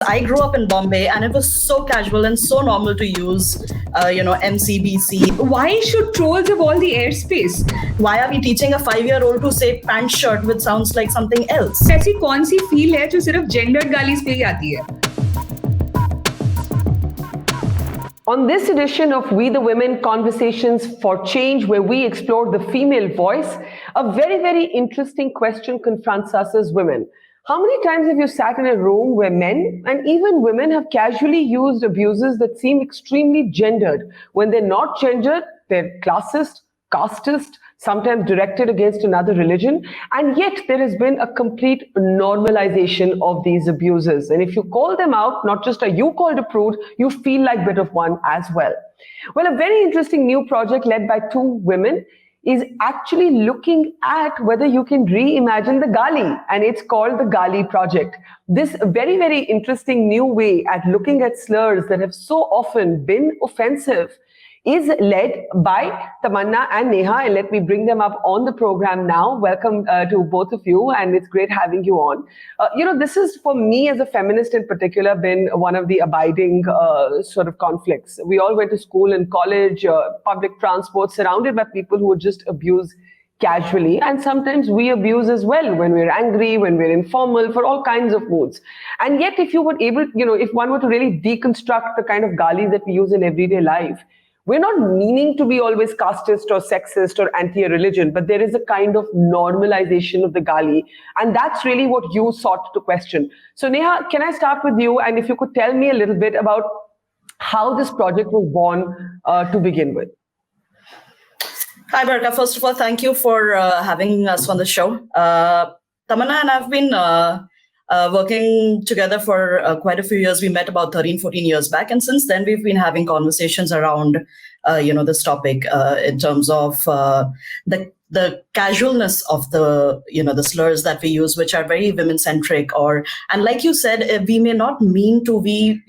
I grew up in Bombay, and it was so casual and so normal to use, MCBC. Why should trolls have all the airspace? Why are we teaching a 5-year-old to say pant shirt, which sounds like something else? ऐसी कौन सी feel है जो सिर्फ gendered गालीज पे ही आती है? On this edition of We the Women Conversations for Change, where we explore the female voice, a very, very interesting question confronts us as women. How many times have you sat in a room where men and even women have casually used abuses that seem extremely gendered? When they're not gendered, they're classist, casteist, sometimes directed against another religion, and yet there has been a complete normalization of these abuses. And if you call them out, not just are you called a prude, you feel like a bit of one as well. Well, a very interesting new project led by two women is actually looking at whether you can reimagine the Gaali, and it's called the Gaali Project. This very, very interesting new way at looking at slurs that have so often been offensive is led by Tamanna and Neha, and let me bring them up on the program now. Welcome to both of you, and it's great having you on. This is, for me as a feminist in particular, been one of the abiding sort of conflicts. We all went to school and college, public transport, surrounded by people who would just abuse casually, and sometimes we abuse as well when we're angry, when we're informal, for all kinds of moods. And yet, if you were able, if one were to really deconstruct the kind of galis that we use in everyday life, we're not meaning to be always casteist or sexist or anti-religion, but there is a kind of normalization of the Gaali, and that's really what you sought to question. So Neha, can I start with you, and if you could tell me a little bit about how this project was born to begin with? Hi, Barkha. First of all, thank you for having us on the show. Tamanna and I have been working together for quite a few years. We met about 13, 14 years back. And since then, we've been having conversations around, this topic in terms of the casualness of the slurs that we use, which are very women-centric, and like you said, we may not mean to use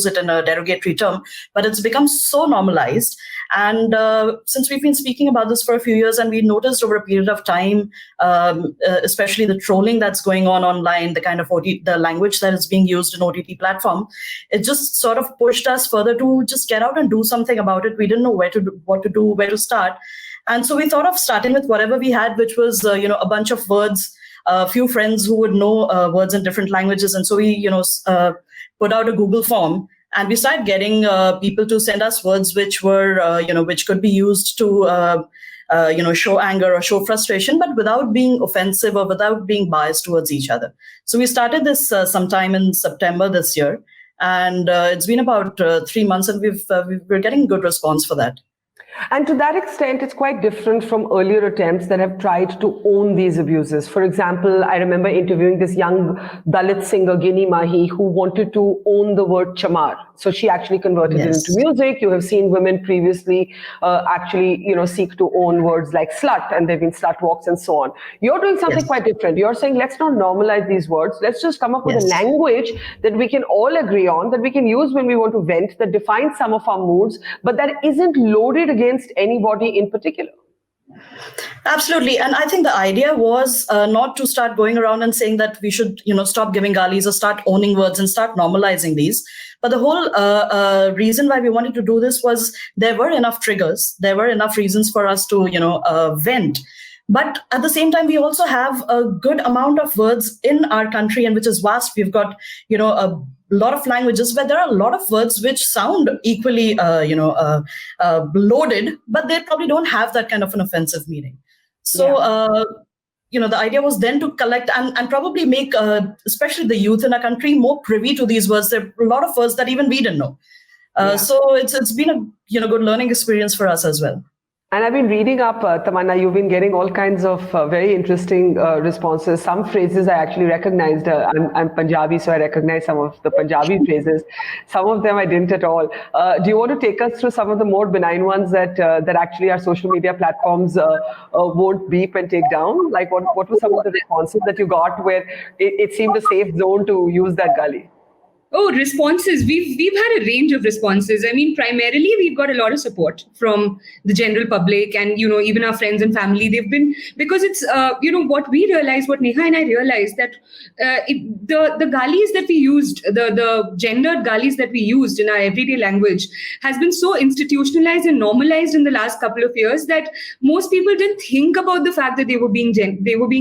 it in a derogatory term, but it's become so normalized. And since we've been speaking about this for a few years, and we noticed over a period of time, especially the trolling that's going on online, the kind of the language that is being used in OTT platform, it just sort of pushed us further to just get out and do something about it. We didn't know what to do, where to start. And so we thought of starting with whatever we had, which was, a bunch of words, a few friends who would know words in different languages. And so we, put out a Google form, and we started getting people to send us words which were, which could be used to, show anger or show frustration, but without being offensive or without being biased towards each other. So we started this sometime in September this year, and it's been about 3 months, and we're getting good response for that. And to that extent, it's quite different from earlier attempts that have tried to own these abuses. For example, I remember interviewing this young Dalit singer, Gini Mahi, who wanted to own the word chamar. So she actually converted it into music. You have seen women previously seek to own words like slut, and there have been slut walks and so on. You're doing something quite different. You're saying, let's not normalize these words. Let's just come up with a language that we can all agree on, that we can use when we want to vent, that defines some of our moods, but that isn't loaded against anybody in particular. Absolutely. And I think the idea was not to start going around and saying that we should, stop giving galis or start owning words and start normalizing these. But the whole reason why we wanted to do this was there were enough triggers. There were enough reasons for us to, vent. But at the same time, we also have a good amount of words in our country, and which is vast. We've got, a lot of languages where there are a lot of words which sound equally, loaded, but they probably don't have that kind of an offensive meaning. So, the idea was then to collect and probably make, especially the youth in our country, more privy to these words. There are a lot of words that even we didn't know. So it's been a good learning experience for us as well. And I've been reading up, Tamanna, you've been getting all kinds of very interesting responses. Some phrases I actually recognized. I'm Punjabi, so I recognize some of the Punjabi phrases. Some of them I didn't at all. Do you want to take us through some of the more benign ones that actually our social media platforms won't beep and take down? Like what were some of the responses that you got where it seemed a safe zone to use that Gaali? Oh, responses. We've had a range of responses. I mean, primarily we've got a lot of support from the general public, and even our friends and family. They've been, because it's what we realized, what Neha and I realized, that the galis that we used, the gendered galis that we used in our everyday language, has been so institutionalized and normalized in the last couple of years that most people didn't think about the fact that they were being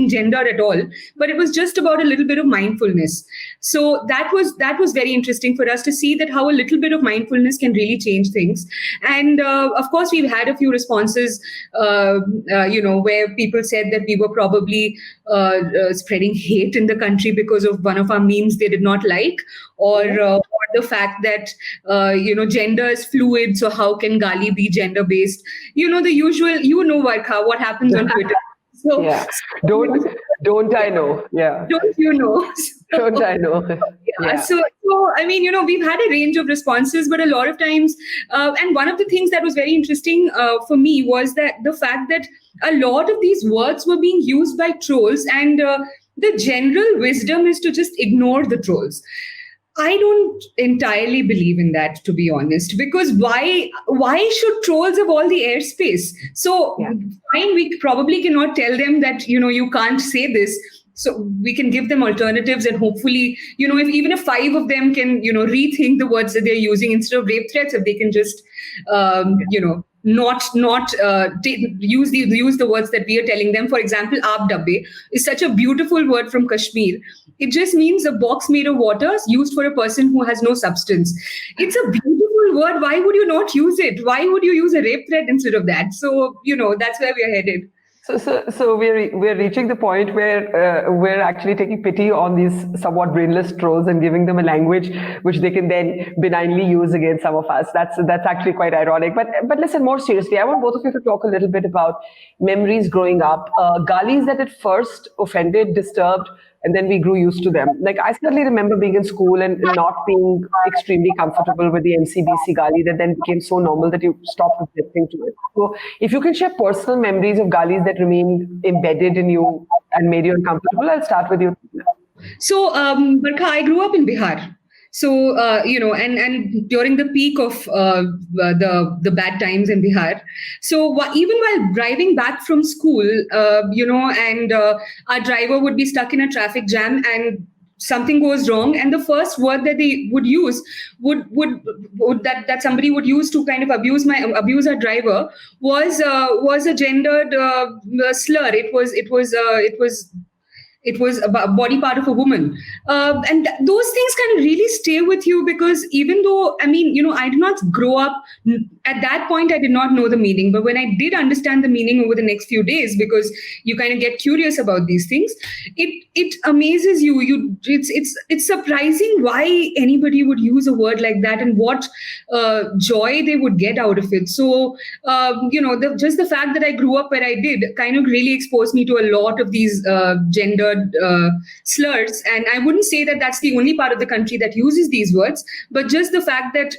gendered at all. But it was just about a little bit of mindfulness. So that was very interesting for us to see that how a little bit of mindfulness can really change things. And of course, we've had a few responses, where people said that we were probably spreading hate in the country because of one of our memes they did not like, or the fact that gender is fluid, so how can Gali be gender based? The usual, Barkha, what happens on Twitter. So, yeah. Don't I know? Yeah. Don't you know? Don't I know? Yeah. So I mean, we've had a range of responses, but a lot of times, and one of the things that was very interesting for me was that the fact that a lot of these words were being used by trolls, and the general wisdom is to just ignore the trolls. I don't entirely believe in that, to be honest, because why should trolls have all the airspace? So fine, we probably cannot tell them that, you can't say this. So we can give them alternatives, and hopefully, if 5 of them can, rethink the words that they're using instead of rape threats, if they can just, not use the words that we are telling them. For example, aap dabbe is such a beautiful word from Kashmir. It just means a box made of water used for a person who has no substance. It's a beautiful word. Why would you not use it? Why would you use a rape threat instead of that? So, that's where we're headed. So we're reaching the point where we're actually taking pity on these somewhat brainless trolls and giving them a language which they can then benignly use against some of us. That's actually quite ironic. But listen, more seriously, I want both of you to talk a little bit about memories growing up, galis that at first offended, disturbed, and then we grew used to them. Like, I certainly remember being in school and not being extremely comfortable with the MCBC gali that then became so normal that you stopped objecting to it. So if you can share personal memories of galis that remained embedded in you and made you uncomfortable, I'll start with you. So, Barkha, I grew up in Bihar. So, and during the peak of the bad times in Bihar. So even while driving back from school, and our driver would be stuck in a traffic jam and something goes wrong, and the first word that they would use that somebody would use to kind of abuse our driver was a gendered slur. It was a body part of a woman. And those things can really stay with you, because even though, I did not grow up, at that point I did not know the meaning. But when I did understand the meaning over the next few days, because you kind of get curious about these things, it amazes you. It's surprising why anybody would use a word like that and what joy they would get out of it. So, just the fact that I grew up where I did kind of really exposed me to a lot of these gendered slurs. And I wouldn't say that that's the only part of the country that uses these words, but just the fact that,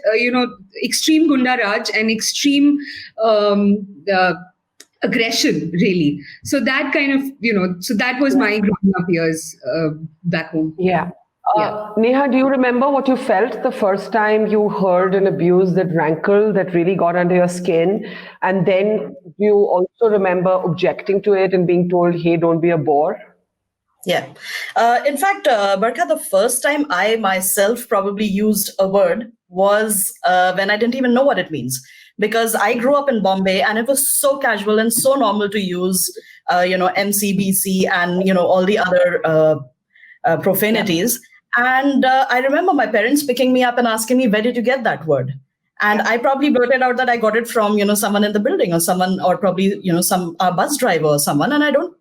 extreme Gunda Raj and extreme aggression, really. So that kind of, so that was my growing up years back home. Yeah. Neha, do you remember what you felt the first time you heard an abuse that rankled, that really got under your skin? And then do you also remember objecting to it and being told, hey, don't be a bore? Yeah. In fact, Barkha, the first time I myself probably used a word was when I didn't even know what it means. Because I grew up in Bombay and it was so casual and so normal to use, MCBC and, all the other profanities. Yeah. And I remember my parents picking me up and asking me, where did you get that word? And I probably blurted out that I got it from, someone in the building or someone, or probably, some bus driver or someone. And I don't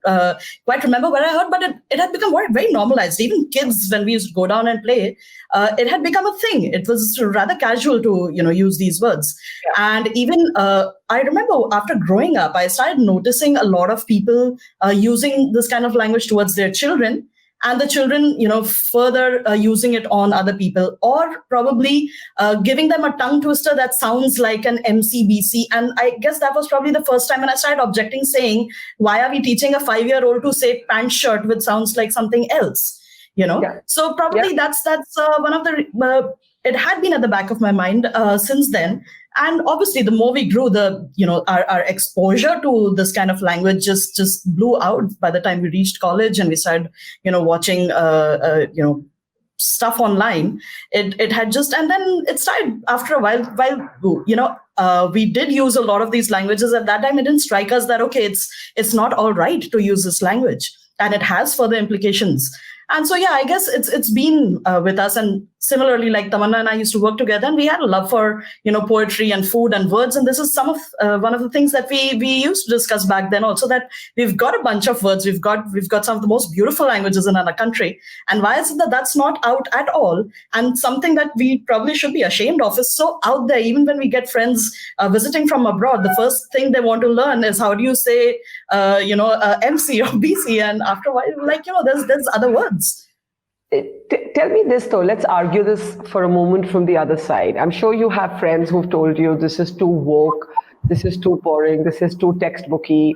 quite remember where I heard, but it had become very, very normalized. Even kids, when we used to go down and play, it had become a thing. It was rather casual to, use these words. Yeah. And even I remember after growing up, I started noticing a lot of people using this kind of language towards their children. And the children, further using it on other people, or probably giving them a tongue twister that sounds like an MCBC. And I guess that was probably the first time when I started objecting, saying, why are we teaching a 5-year-old to say pant shirt, which sounds like something else? So probably that's one of the it had been at the back of my mind since then. And obviously the more we grew, our exposure to this kind of language just blew out by the time we reached college and we started watching stuff online. It had just, and then it started after a while, we did use a lot of these languages. At that time it didn't strike us that okay, it's not all right to use this language, and it has further implications. And so, I guess it's been with us. And similarly, like Tamanna and I used to work together, and we had a love for poetry and food and words. And this is one of the things that we used to discuss back then also, that we've got a bunch of words. We've got some of the most beautiful languages in our country. And why is it that that's not out at all? And something that we probably should be ashamed of is so out there. Even when we get friends visiting from abroad, the first thing they want to learn is how do you say MC or BC, and after a while, there's other words. Tell me this though, let's argue this for a moment from the other side. I'm sure you have friends who've told you this is too woke, this is too boring, this is too textbooky,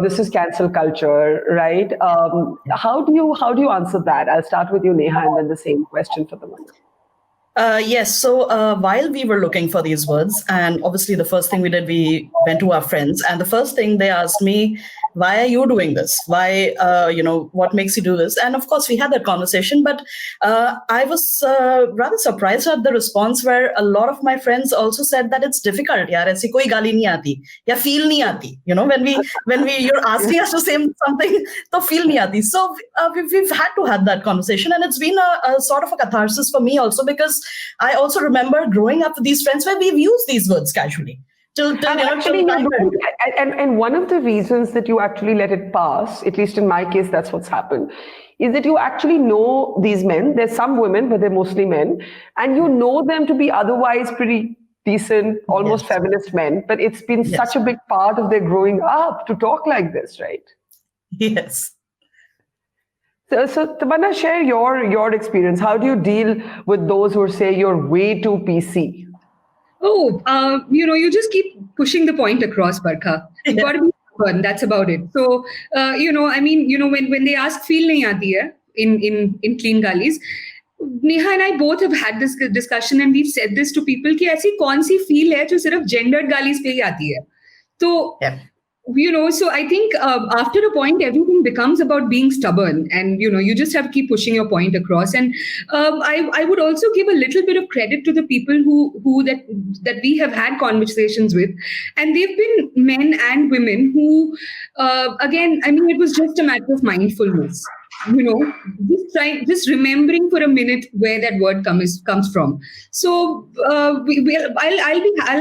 this is cancel culture, right? How do you answer that? I'll start with you, Neha, and then the same question for the moment. Yes. So while we were looking for these words, and obviously the first thing we did, we went to our friends, and the first thing they asked me, why are you doing this? Why, what makes you do this? And of course, we had that conversation, but I was rather surprised at the response, where a lot of my friends also said that it's difficult. Yaar, aisi koi gali nahi aati, ya feel nahi aati. When you're asking us to say something, to feel nahi aati. So we've had to have that conversation, and it's been a sort of a catharsis for me also, because I also remember growing up with these friends where we've used these words casually. And one of the reasons that you actually let it pass, at least in my case, that's what's happened, is that you actually know these men. There's some women, but they're mostly men, and you know them to be otherwise pretty decent, almost feminist men. But it's been such a big part of their growing up to talk like this, right? Yes. So Tamanna, share your experience. How do you deal with those who say you're way too PC? Oh, you just keep pushing the point across, Barkha. You've got to be stubborn. That's about it. So, when they ask feel nahi aati hai in clean galis, Neha and I both have had this discussion, and we've said this to people कि ऐसी कौन सी feel है जो सिर्फ gendered galis पे ही आती है. So, so I think after a point, everything becomes about being stubborn, and you just have to keep pushing your point across. And I would also give a little bit of credit to the people who that we have had conversations with, and they've been men and women who, again, I mean, it was just a matter of mindfulness. Just remembering for a minute where that word comes from. So I'll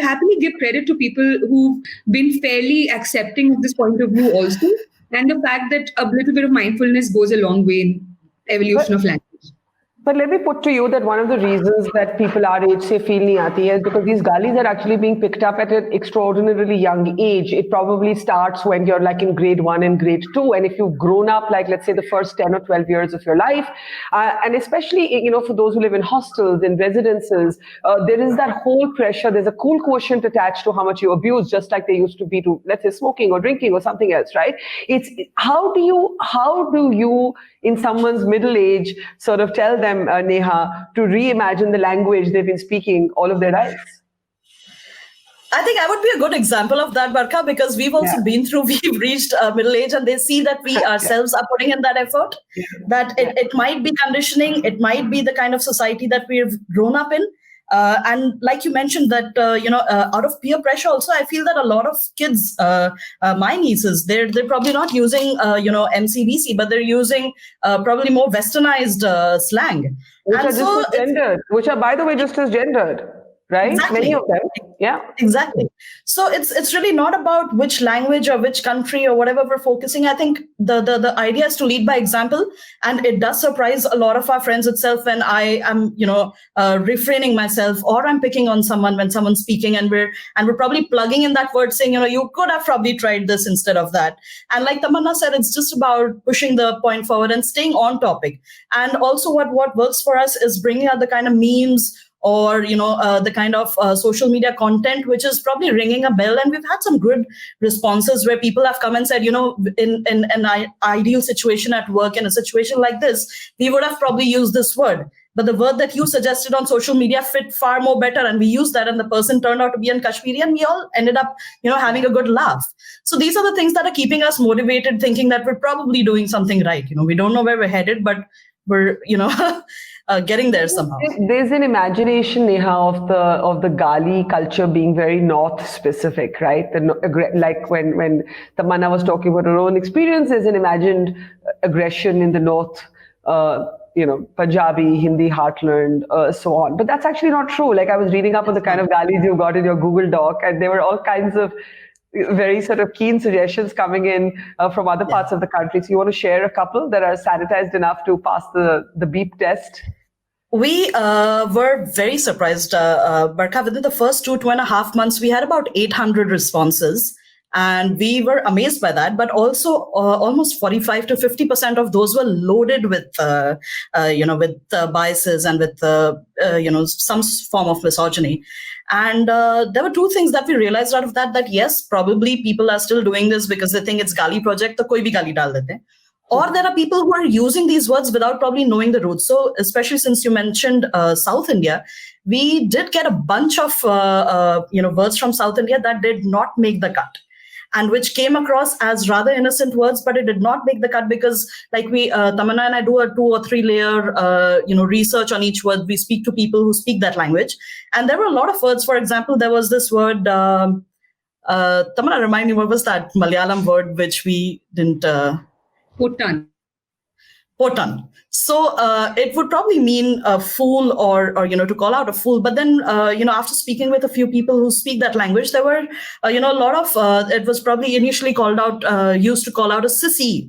happily give credit to people who've been fairly accepting of this point of view also, and the fact that a little bit of mindfulness goes a long way in evolution of language. But let me put to you that one of the reasons that people our age say feel nahi aati is because these galis are actually being picked up at an extraordinarily young age. It probably starts when you're like in grade 1 and grade 2. And if you've grown up, like let's say the first 10 or 12 years of your life, and especially, for those who live in hostels, in residences, there is that whole pressure. There's a cool quotient attached to how much you abuse, just like there used to be to, let's say, smoking or drinking or something else, right? It's how do you in someone's middle age sort of tell them, Neha, to reimagine the language they've been speaking all of their lives? I think I would be a good example of that, Barkha, because we've also we've reached middle age, and they see that we ourselves are putting in that effort, that it might be conditioning, it might be the kind of society that we've grown up in. And like you mentioned that, out of peer pressure also, I feel that a lot of kids, my nieces, they're probably not using, MCBC, but they're using probably more westernized slang. Which are, by the way, just as gendered. Right? Exactly. Many of them. Yeah. Exactly. So it's really not about which language or which country or whatever we're focusing. I think the idea is to lead by example, and it does surprise a lot of our friends itself when I am, refraining myself, or I'm picking on someone when someone's speaking, and we're probably plugging in that word saying, you could have probably tried this instead of that. And like Tamanna said, it's just about pushing the point forward and staying on topic. And also what works for us is bringing out the kind of memes or the kind of social media content which is probably ringing a bell. And we've had some good responses where people have come and said, in an ideal situation at work, in a situation like this, we would have probably used this word, but the word that you suggested on social media fit far more better, and we used that, and the person turned out to be in Kashmiri, and we all ended up having a good laugh. So these are the things that are keeping us motivated, thinking that we're probably doing something right. We don't know where we're headed, but we're getting there somehow. There's an imagination, Neha, of the Gaali culture being very north specific, right? Like when Tamanna was talking about her own experience, there's an imagined aggression in the north, Punjabi, Hindi, heartland, so on. But that's actually not true. Like I was reading up on the kind of Gaalis you got in your Google Doc, and there were all kinds of very sort of keen suggestions coming in from other parts of the country. So you want to share a couple that are sanitized enough to pass the beep test? We were very surprised, Barkha. Within the first 2.5 months, we had about 800 responses. And we were amazed by that, but also almost 45 to 50% of those were loaded with, biases and with, some form of misogyny. And there were two things that we realized out of that yes, probably people are still doing this because they think it's Gaali Project, so koi bhi gaali dal dete. Or there are people who are using these words without probably knowing the roots. So especially since you mentioned South India, we did get a bunch of, words from South India that did not make the cut, and which came across as rather innocent words, but it did not make the cut because, like Tamanna and I do a 2 or 3 layer, research on each word. We speak to people who speak that language, and there were a lot of words. For example, there was this word. Tamanna, remind me, what was that Malayalam word which we didn't? Potan. Potan. So it would probably mean a fool or to call out a fool. But then, after speaking with a few people who speak that language, there were, a lot of, it was probably initially called out, used to call out a sissy.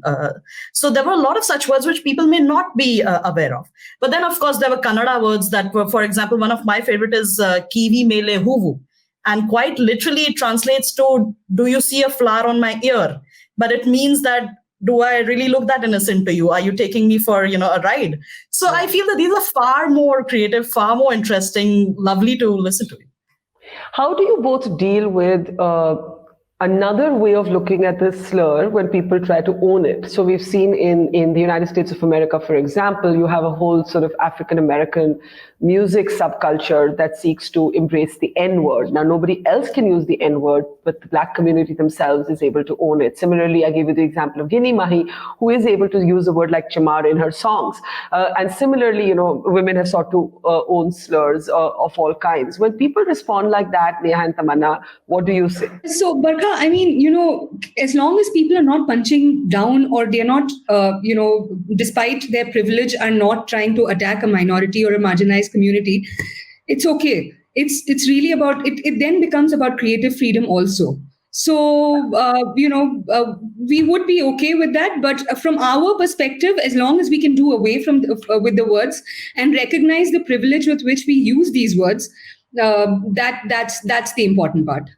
So there were a lot of such words which people may not be aware of. But then, of course, there were Kannada words that were, for example, one of my favorite is kiwi mele huvu. And quite literally it translates to, do you see a flower on my ear? But it means that, do I really look that innocent to you? Are you taking me for, a ride? So I feel that these are far more creative, far more interesting, lovely to listen to. How do you both deal with another way of looking at this slur when people try to own it? So we've seen in the United States of America, for example, you have a whole sort of African-American music subculture that seeks to embrace the N-word. Now, nobody else can use the N-word, but the Black community themselves is able to own it. Similarly, I gave you the example of Ginny Mahi, who is able to use a word like chamar in her songs. And similarly, women have sought to own slurs of all kinds. When people respond like that, Neha and Tamanna, what do you say? So, Barkha, I mean, as long as people are not punching down, or they're not, despite their privilege, are not trying to attack a minority or a marginalized community, it's okay. It's really about, it then becomes about creative freedom also. So, we would be okay with that. But from our perspective, as long as we can do away from with the words and recognize the privilege with which we use these words, that's the important part.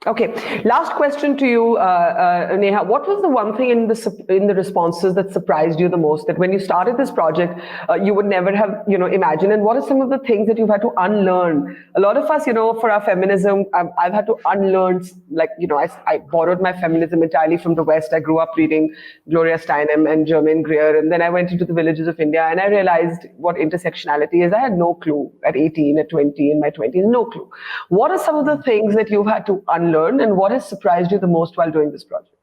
Okay, last question to you, Neha. What was the one thing in the responses that surprised you the most, that when you started this project, you would never have, imagined? And what are some of the things that you've had to unlearn? A lot of us, for our feminism, I've had to unlearn, I borrowed my feminism entirely from the West. I grew up reading Gloria Steinem and Germaine Greer, and then I went into the villages of India, and I realized what intersectionality is. I had no clue at 18, at 20, in my 20s, no clue. What are some of the things that you've had to unlearn, and what has surprised you the most while doing this project?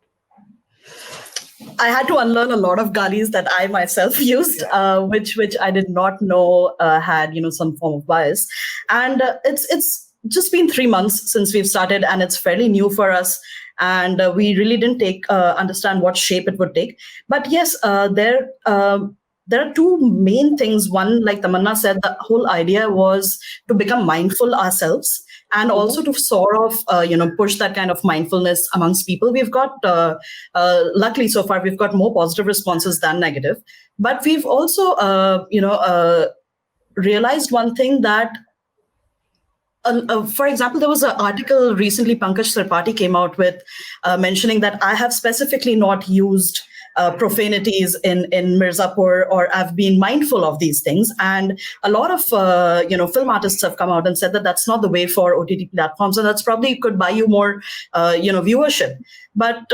I had to unlearn a lot of Gaalis that I myself used, which I did not know had some form of bias. And it's just been 3 months since we've started, and it's fairly new for us. And we really didn't understand what shape it would take. But yes, there are two main things. One, like Tamanna said, the whole idea was to become mindful ourselves, and also to sort of, push that kind of mindfulness amongst people. We've got, luckily so far, we've got more positive responses than negative. But we've also, realized one thing that, for example, there was an article recently Pankaj Tripathi came out with mentioning that I have specifically not used profanities in Mirzapur, or I've been mindful of these things. And a lot of film artists have come out and said that that's not the way for OTT platforms, and that's probably could buy you more viewership. But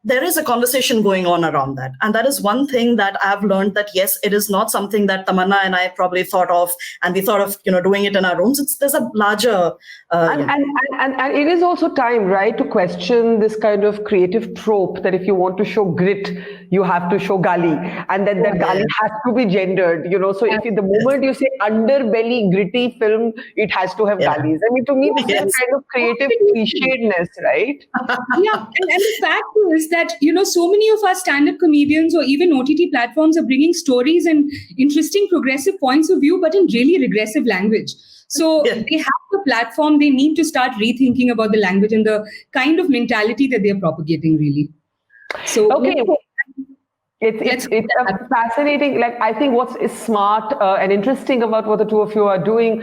there is a conversation going on around that. And that is one thing that I've learned, that yes, it is not something that Tamanna and I probably thought of, and we thought of, doing it in our rooms. There's a larger... And it is also time, right, to question this kind of creative trope that if you want to show grit, you have to show Gaali, and then that Gaali has to be gendered, So if the moment you say underbelly gritty film, it has to have Gaalis. I mean, to me, this is kind of creative clichédness, right? Yeah, and the fact is that, so many of our stand-up comedians or even OTT platforms are bringing stories and interesting progressive points of view, but in really regressive language. So they have the platform, they need to start rethinking about the language and the kind of mentality that they're propagating, really. So, okay. It's a fascinating, I think what's smart and interesting about what the two of you are doing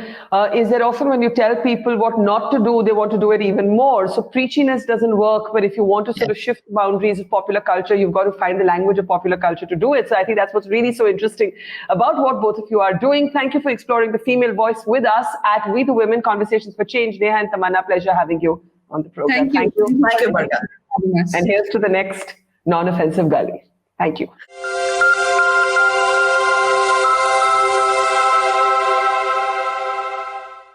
is that often when you tell people what not to do, they want to do it even more. So preachiness doesn't work, but if you want to sort of shift boundaries of popular culture, you've got to find the language of popular culture to do it. So I think that's what's really so interesting about what both of you are doing. Thank you for exploring the female voice with us at We the Women, Conversations for Change. Neha and Tamanna, pleasure having you on the program. Thank you. Thank you, Barkha. And here's to the next non-offensive Gaali. Thank you.